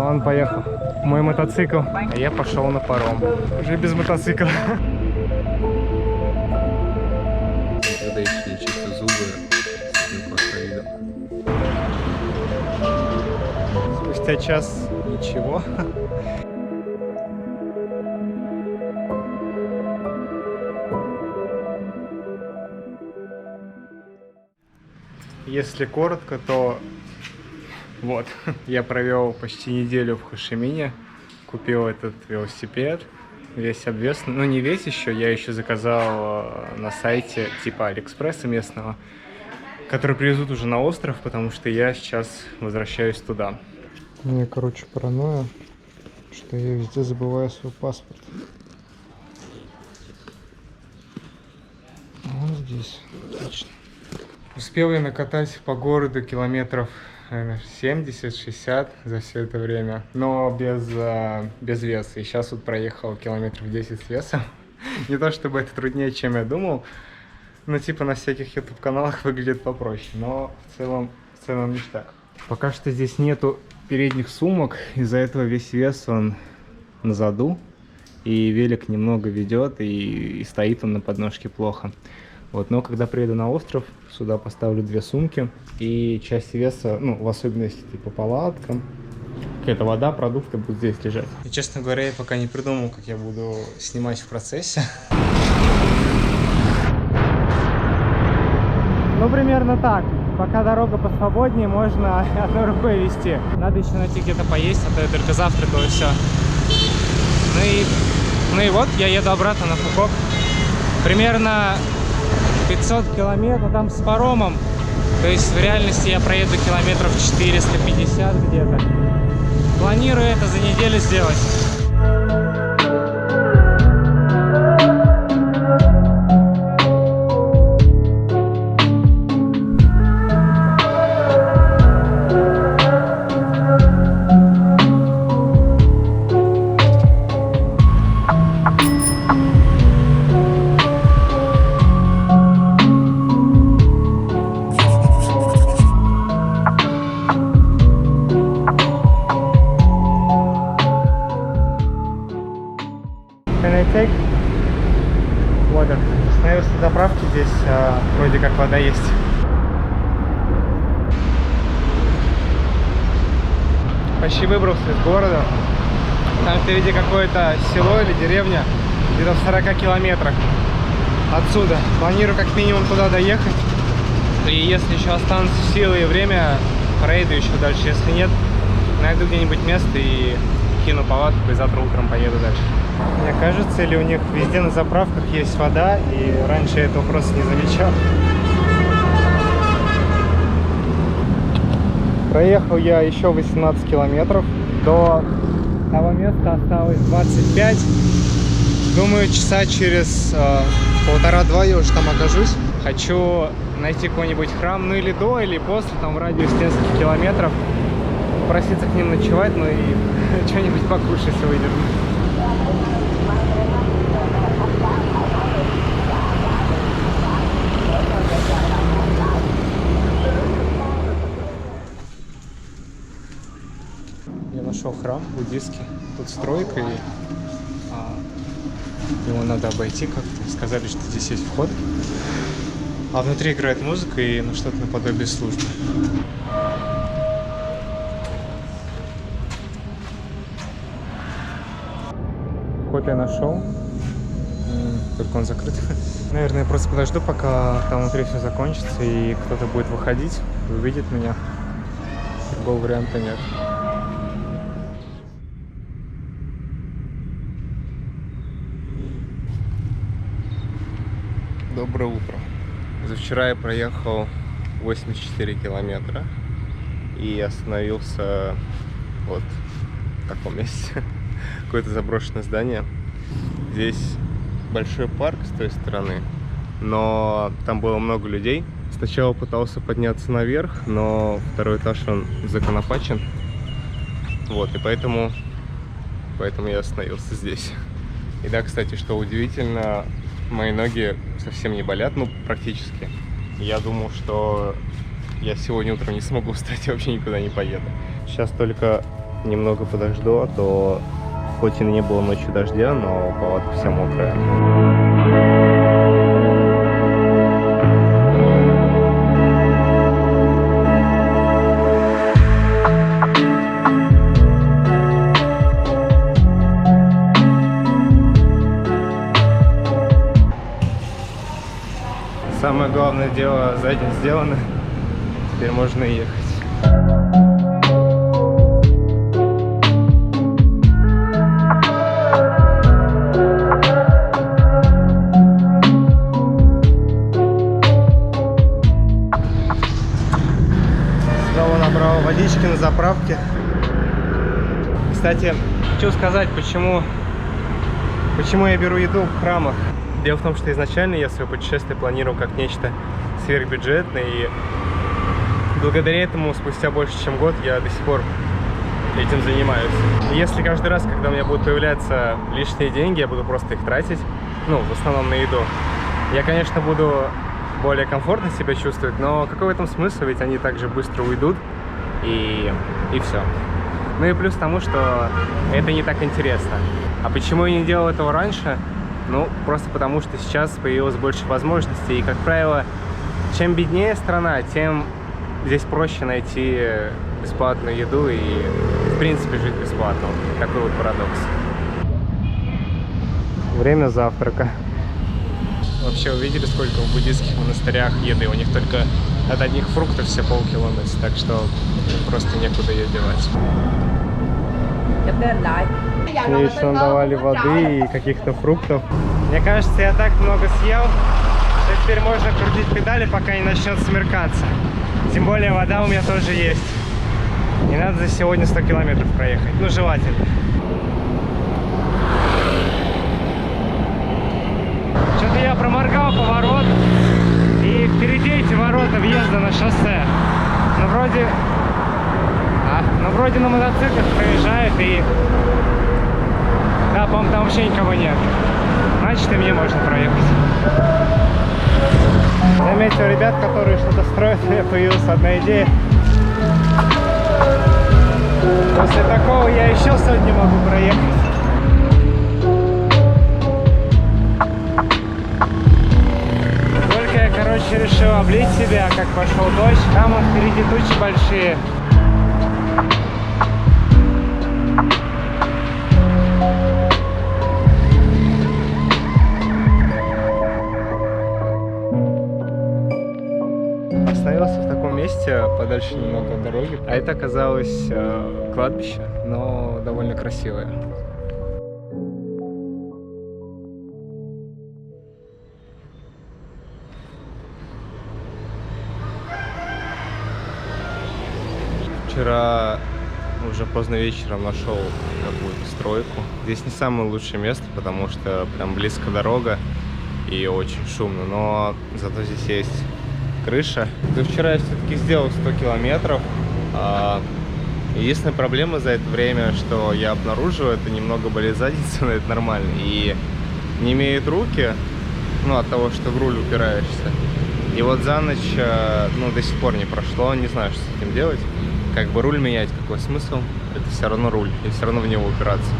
Он поехал. Мой мотоцикл, а я пошел на паром. Уже без мотоцикла. Когда еще не чистил зубы, с этим просто видом. Спустя час ничего. Если коротко, то вот, я провел почти неделю в Хошимине, купил этот велосипед, весь обвес, ну не весь еще, я еще заказал на сайте типа Алиэкспресса местного, который привезут уже на остров, потому что я сейчас возвращаюсь туда. Мне, короче, паранойя, что я везде забываю свой паспорт. Вот здесь, отлично. Успел я накатать по городу километров 70-60 за все это время, но без веса. И сейчас вот проехал километров 10 с весом. Не то чтобы это труднее, чем я думал, но типа на всяких YouTube каналах выглядит попроще, но в целом ништяк. Пока что здесь нету передних сумок, из-за этого весь вес он на заду, и велик немного ведет, и стоит он на подножке плохо. Вот, но когда приеду на остров, сюда поставлю 2 сумки, и часть веса, ну, в особенности типа палатка, какая-то вода, продукты будут здесь лежать. И, честно говоря, я пока не придумал, как я буду снимать в процессе. Ну, примерно так. Пока дорога посвободнее, можно одной рукой вести. Надо еще найти где-то поесть, а то я только завтракал и все. Ну и вот, я еду обратно на Фукок. Примерно 500 километров, там с паромом. То есть в реальности я проеду километров 450 где-то. Планирую это за неделю сделать. Water. Остановился на заправке, здесь вроде как вода есть. Почти выбрался из города. Там впереди какое-то село или деревня, где-то в 40 километрах отсюда. Планирую как минимум туда доехать. И если еще останутся силы и время, проеду еще дальше. Если нет, найду где-нибудь место и кину палатку, и завтра утром поеду дальше. Мне кажется, или у них везде на заправках есть вода, и раньше я этого просто не замечал. Проехал я еще 18 километров. До того места осталось 25. Думаю, часа через 1,5-2 я уже там окажусь. Хочу найти какой-нибудь храм, ну или до, или после, там в радиусе нескольких километров. Попроситься к ним ночевать, ну и что-нибудь покушать, если выйдет. Я нашел храм буддийский, тут стройка, и его надо обойти как-то. Сказали, что здесь есть вход, а внутри играет музыка и ну, что-то наподобие службы. Вход я нашел, только он закрыт. Наверное, я просто подожду, пока там внутри все закончится и кто-то будет выходить, увидит меня. Другого варианта нет. Доброе утро. За вчера я проехал 84 километра и остановился вот в таком месте. Какое-то заброшенное здание. Здесь большой парк с той стороны, но там было много людей. Сначала пытался подняться наверх, но второй этаж он законопачен. Вот, и поэтому я остановился здесь. И да, кстати, что удивительно, мои ноги совсем не болят, ну, практически. Я думал, что я сегодня утром не смогу встать и вообще никуда не поеду. Сейчас только немного подожду, а то хоть и не было ночью дождя, но палатка вся мокрая. Самое главное дело за день сделано. Теперь можно ехать. Снова набрал водички на заправке. Кстати, хочу сказать, почему я беру еду в храмах. Дело в том, что изначально я свое путешествие планировал как нечто сверхбюджетное, и благодаря этому спустя больше чем год я до сих пор этим занимаюсь. И если каждый раз, когда у меня будут появляться лишние деньги, я буду просто их тратить, ну, в основном на еду, я, конечно, буду более комфортно себя чувствовать, но какой в этом смысл, ведь они также быстро уйдут, и все. Ну и плюс тому, что это не так интересно. А почему я не делал этого раньше? Ну, просто потому, что сейчас появилось больше возможностей, и, как правило, чем беднее страна, тем здесь проще найти бесплатную еду и, в принципе, жить бесплатно. Такой вот парадокс. Время завтрака. Вообще, вы видели, сколько в буддийских монастырях еды? У них только от одних фруктов все полкилометра, так что просто некуда ее девать. Мне еще давали воды и каких-то фруктов. Мне кажется, я так много съел, что теперь можно крутить педали, пока не начнет смеркаться. Тем более вода у меня тоже есть. Не надо за сегодня 100 километров проехать. Ну, желательно. Что-то я проморгал поворот. И впереди эти ворота въезда на шоссе. Но вроде на мотоциклах проезжает и... Да, по-моему, там вообще никого нет. Значит, и мне можно проехать. Заметил ребят, которые что-то строят, у меня появилась одна идея. После такого я еще сотни могу проехать. Только я, короче, решил облить себя, как пошел дождь. Там вот впереди тучи большие. Остановился в таком месте, подальше немного от дороги. А это оказалось кладбище, но довольно красивое. Вчера уже поздно вечером нашел какую-то стройку. Здесь не самое лучшее место, потому что прям близко дорога и очень шумно, но зато здесь есть крыша. До вчера я все-таки сделал 100 километров. Единственная проблема за это время, что я обнаружил, это немного болит задница, но это нормально. И не имеют руки, ну, от того, что в руль упираешься. И вот за ночь, ну, до сих пор не прошло, не знаю, что с этим делать. Как бы руль менять, какой смысл? Это все равно руль, и все равно в него упираться.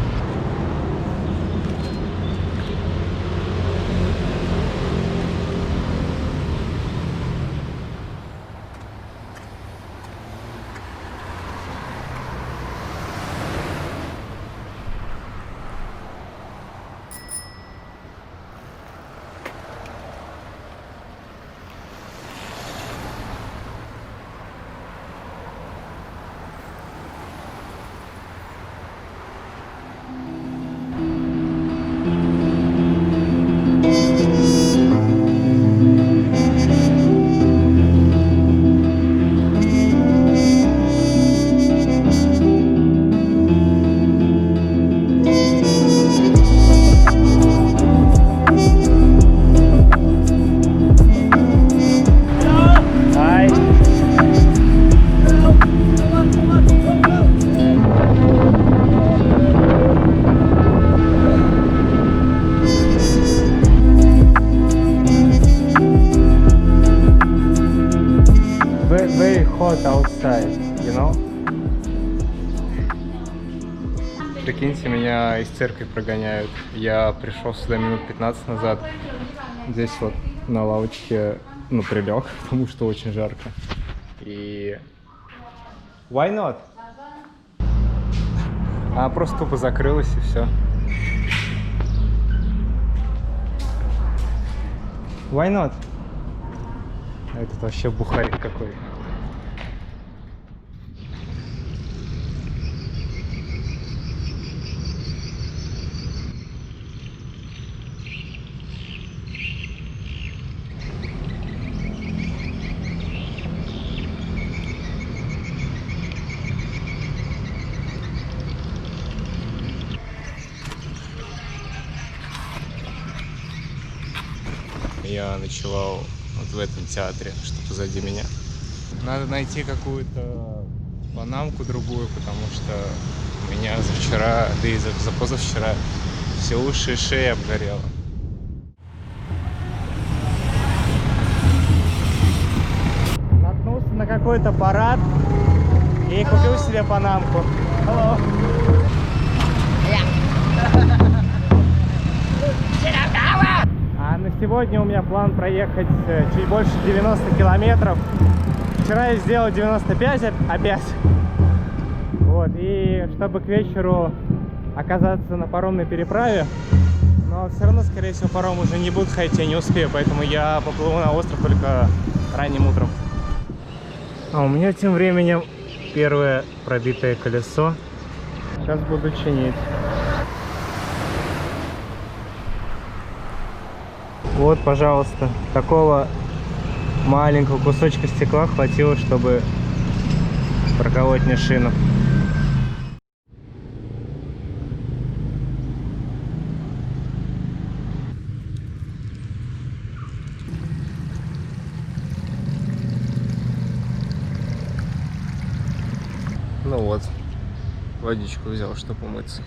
Very hot outside, you know? Прикиньте, меня из церкви прогоняют. Я пришел сюда минут 15 назад. Здесь вот на лавочке, ну, прилег, потому что очень жарко. И... Why not? А просто тупо закрылась и все. Why not? А этот вообще бухарик какой. Я ночевал вот в этом театре, что позади меня. Надо найти какую-то панамку другую, потому что у меня за вчера, да и за позавчера все уши и шея обгорело. Наткнулся на какой-то парад и купил себе панамку. Hello. А на сегодня у меня план проехать чуть больше 90 километров. Вчера я сделал 95 опять. Вот, и чтобы к вечеру оказаться на паромной переправе. Но все равно, скорее всего, паром уже не будет ходить, я не успею. Поэтому я поплыву на остров только ранним утром. А у меня тем временем первое пробитое колесо. Сейчас буду чинить. Вот, пожалуйста, такого маленького кусочка стекла хватило, чтобы проколоть мне шину. Ну вот, водичку взял, чтобы умыться.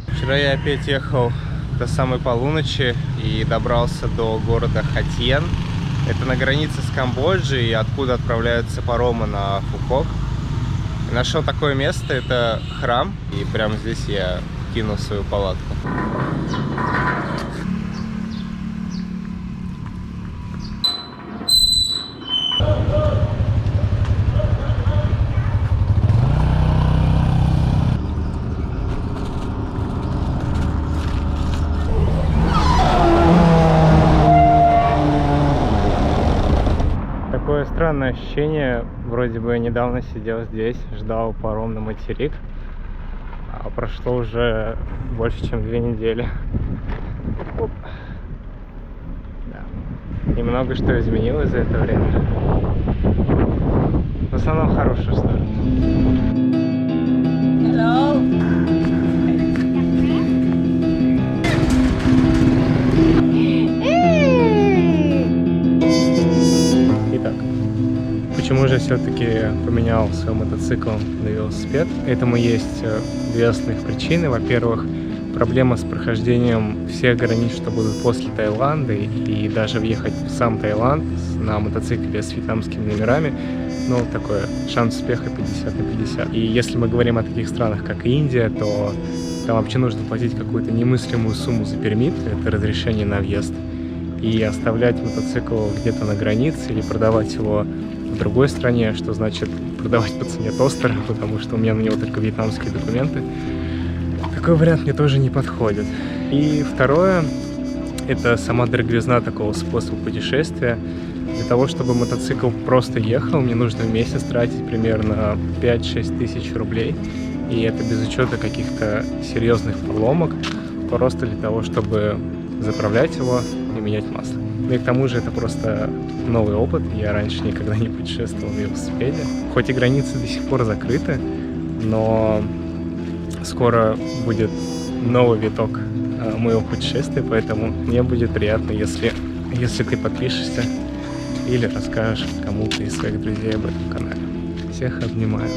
Вчера я опять ехал до самой полуночи и добрался до города Хатьен. Это на границе с Камбоджей, откуда отправляются паромы на Фукок. И нашел такое место, это храм, и прямо здесь я кинул свою палатку. Такое странное ощущение, вроде бы я недавно сидел здесь, ждал паром на материк, а прошло уже больше, чем 2 недели. Оп. Да. И много что изменилось за это время. В основном хорошая сторона. Почему же все-таки поменял свой мотоцикл на велосипед? Этому есть 2 основных причины. Во-первых, проблема с прохождением всех границ, что будут после Таиланда, и даже въехать в сам Таиланд на мотоцикле с вьетнамскими номерами, ну, такой шанс успеха 50 на 50. И если мы говорим о таких странах, как Индия, то там вообще нужно платить какую-то немыслимую сумму за пермит, это разрешение на въезд, и оставлять мотоцикл где-то на границе или продавать его в другой стране, что значит продавать по цене тостера, потому что у меня на него только вьетнамские документы. Такой вариант мне тоже не подходит. И второе, это сама дороговизна такого способа путешествия. Для того, чтобы мотоцикл просто ехал, мне нужно в месяц тратить примерно 5-6 тысяч рублей. И это без учета каких-то серьезных поломок, просто для того, чтобы заправлять его и менять масло. Ну и к тому же это просто новый опыт. Я раньше никогда не путешествовал на велосипеде. Хоть и границы до сих пор закрыты, но скоро будет новый виток моего путешествия, поэтому мне будет приятно, если ты подпишешься или расскажешь кому-то из своих друзей об этом канале. Всех обнимаю.